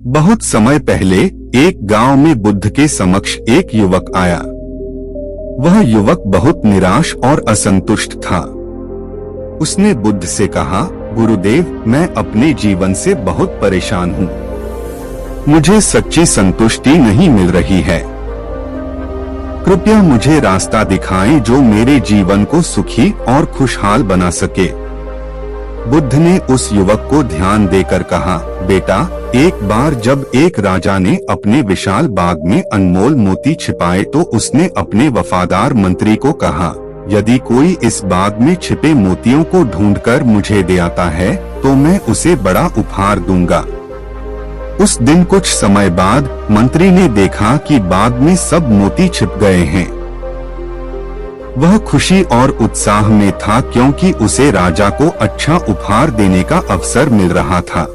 बहुत समय पहले एक गांव में बुद्ध के समक्ष एक युवक आया। वह युवक बहुत निराश और असंतुष्ट था। उसने बुद्ध से कहा, गुरुदेव, मैं अपने जीवन से बहुत परेशान हूँ। मुझे सच्ची संतुष्टि नहीं मिल रही है। कृपया मुझे रास्ता दिखाएं जो मेरे जीवन को सुखी और खुशहाल बना सके। बुद्ध ने उस युवक को ध्यान देकर कहा, बेटा, एक बार जब एक राजा ने अपने विशाल बाग में अनमोल मोती छिपाए तो उसने अपने वफादार मंत्री को कहा, यदि कोई इस बाग में छिपे मोतियों को ढूंढकर मुझे दे आता है तो मैं उसे बड़ा उपहार दूंगा। उस दिन कुछ समय बाद मंत्री ने देखा कि बाग में सब मोती छिप गए हैं। वह खुशी और उत्साह में था क्योंकि उसे राजा को अच्छा उपहार देने का अवसर मिल रहा था।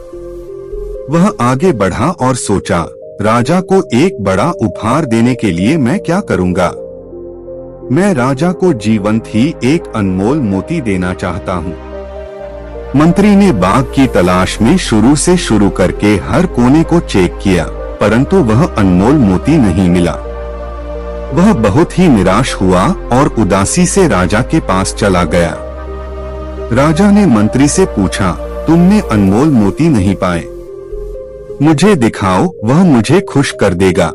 वह आगे बढ़ा और सोचा, राजा को एक बड़ा उपहार देने के लिए मैं क्या करूंगा? मैं राजा को जीवंत ही एक अनमोल मोती देना चाहता हूँ। मंत्री ने बाग की तलाश में शुरू से शुरू करके हर कोने को चेक किया, परंतु वह अनमोल मोती नहीं मिला। वह बहुत ही निराश हुआ और उदासी से राजा के पास चला गया। राजा ने मंत्री से पूछा, तुमने अनमोल मोती नहीं पाए? मुझे दिखाओ, वह मुझे खुश कर देगा।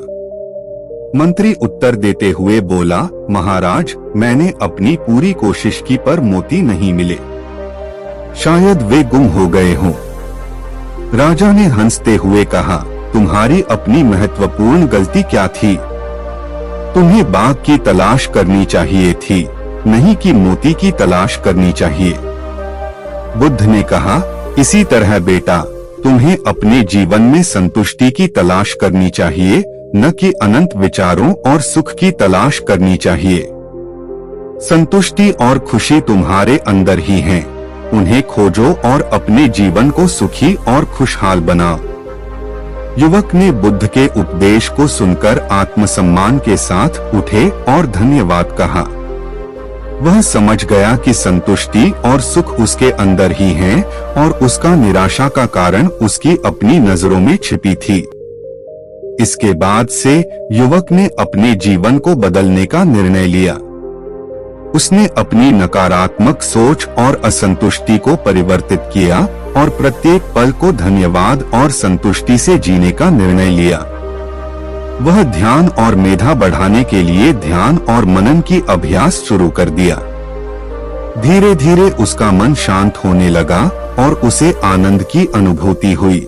मंत्री उत्तर देते हुए बोला, महाराज, मैंने अपनी पूरी कोशिश की पर मोती नहीं मिले। शायद वे गुम हो गए हों। राजा ने हंसते हुए कहा, तुम्हारी अपनी महत्वपूर्ण गलती क्या थी? तुम्हें बाग की तलाश करनी चाहिए थी, नहीं कि मोती की तलाश करनी चाहिए। बुद्ध ने कहा, इसी तरह बेटा, तुम्हें अपने जीवन में संतुष्टि की तलाश करनी चाहिए, न कि अनंत विचारों और सुख की तलाश करनी चाहिए। संतुष्टि और खुशी तुम्हारे अंदर ही हैं। उन्हें खोजो और अपने जीवन को सुखी और खुशहाल बनाओ। युवक ने बुद्ध के उपदेश को सुनकर आत्मसम्मान के साथ उठे और धन्यवाद कहा। वह समझ गया कि संतुष्टि और सुख उसके अंदर ही है और उसका निराशा का कारण उसकी अपनी नजरों में छिपी थी। इसके बाद से युवक ने अपने जीवन को बदलने का निर्णय लिया। उसने अपनी नकारात्मक सोच और असंतुष्टि को परिवर्तित किया और प्रत्येक पल को धन्यवाद और संतुष्टि से जीने का निर्णय लिया। वह ध्यान और मेधा बढ़ाने के लिए ध्यान और मनन की अभ्यास शुरू कर दिया। धीरे धीरे उसका मन शांत होने लगा और उसे आनंद की अनुभूति हुई।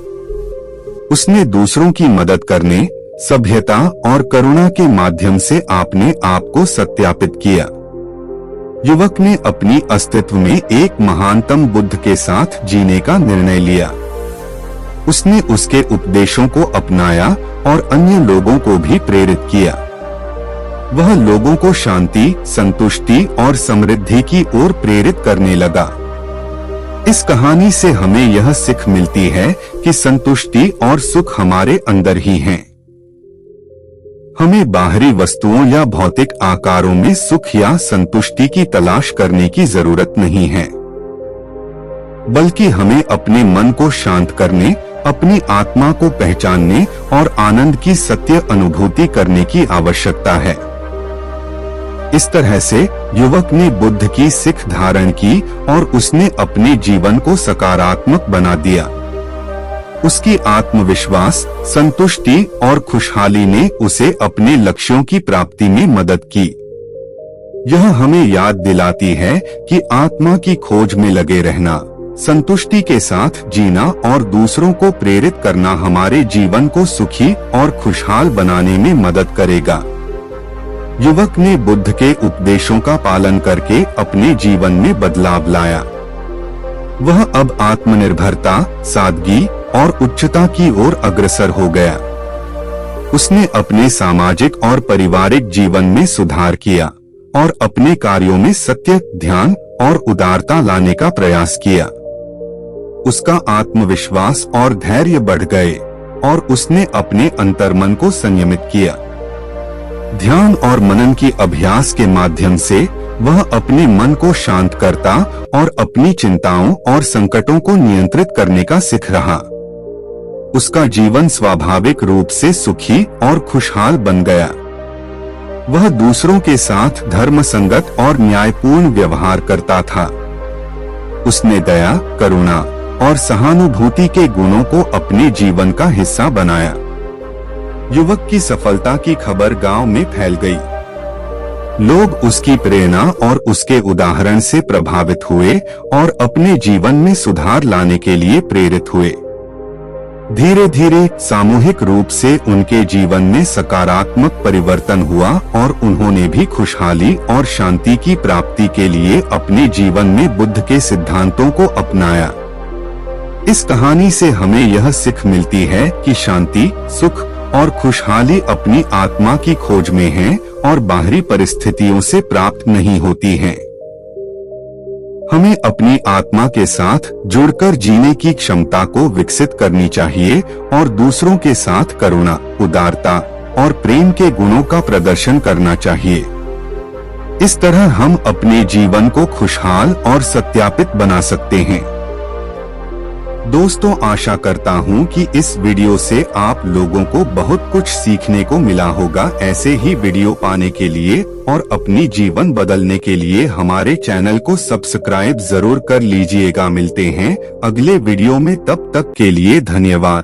उसने दूसरों की मदद करने, सभ्यता और करुणा के माध्यम से अपने आप को सत्यापित किया। युवक ने अपनी अस्तित्व में एक महानतम बुद्ध के साथ जीने का निर्णय लिया। उसने उसके उपदेशों को अपनाया और अन्य लोगों को भी प्रेरित किया। वह लोगों को शांति, संतुष्टि और समृद्धि की ओर प्रेरित करने लगा। इस कहानी से हमें यह सीख मिलती है कि संतुष्टि और सुख हमारे अंदर ही हैं। हमें बाहरी वस्तुओं या भौतिक आकारों में सुख या संतुष्टि की तलाश करने की जरूरत नहीं है, बल्कि हमें अपने मन को शांत करने, अपनी आत्मा को पहचानने और आनंद की सत्य अनुभूति करने की आवश्यकता है। इस तरह से युवक ने बुद्ध की सीख धारण की और उसने अपने जीवन को सकारात्मक बना दिया। उसकी आत्मविश्वास, संतुष्टि और खुशहाली ने उसे अपने लक्ष्यों की प्राप्ति में मदद की। यह हमें याद दिलाती है कि आत्मा की खोज में लगे रहना, संतुष्टि के साथ जीना और दूसरों को प्रेरित करना हमारे जीवन को सुखी और खुशहाल बनाने में मदद करेगा। युवक ने बुद्ध के उपदेशों का पालन करके अपने जीवन में बदलाव लाया। वह अब आत्मनिर्भरता, सादगी और उच्चता की ओर अग्रसर हो गया। उसने अपने सामाजिक और पारिवारिक जीवन में सुधार किया और अपने कार्यों में सत्य, ध्यान और उदारता लाने का प्रयास किया। उसका आत्मविश्वास और धैर्य बढ़ गए और उसने अपने अंतर्मन को संयमित किया। ध्यान और मनन की अभ्यास के माध्यम से वह अपने मन को शांत करता और अपनी चिंताओं और संकटों को नियंत्रित करने का सीख रहा। उसका जीवन स्वाभाविक रूप से सुखी और खुशहाल बन गया। वह दूसरों के साथ धर्म संगत और न्यायपूर्ण व्यवहार करता था। उसने दया, करुणा और सहानुभूति के गुणों को अपने जीवन का हिस्सा बनाया। युवक की सफलता की खबर गांव में फैल गई। लोग उसकी प्रेरणा और उसके उदाहरण से प्रभावित हुए और अपने जीवन में सुधार लाने के लिए प्रेरित हुए। धीरे धीरे सामूहिक रूप से उनके जीवन में सकारात्मक परिवर्तन हुआ और उन्होंने भी खुशहाली और शांति की प्राप्ति के लिए अपने जीवन में बुद्ध के सिद्धांतों को अपनाया। इस कहानी से हमें यह सीख मिलती है कि शांति, सुख और खुशहाली अपनी आत्मा की खोज में है और बाहरी परिस्थितियों से प्राप्त नहीं होती हैं। हमें अपनी आत्मा के साथ जुड़कर जीने की क्षमता को विकसित करनी चाहिए और दूसरों के साथ करुणा, उदारता और प्रेम के गुणों का प्रदर्शन करना चाहिए। इस तरह हम अपने जीवन को खुशहाल और सत्यापित बना सकते हैं। दोस्तों, आशा करता हूं कि इस वीडियो से आप लोगों को बहुत कुछ सीखने को मिला होगा। ऐसे ही वीडियो पाने के लिए और अपनी जीवन बदलने के लिए हमारे चैनल को सब्सक्राइब जरूर कर लीजिएगा। मिलते हैं अगले वीडियो में, तब तक के लिए धन्यवाद।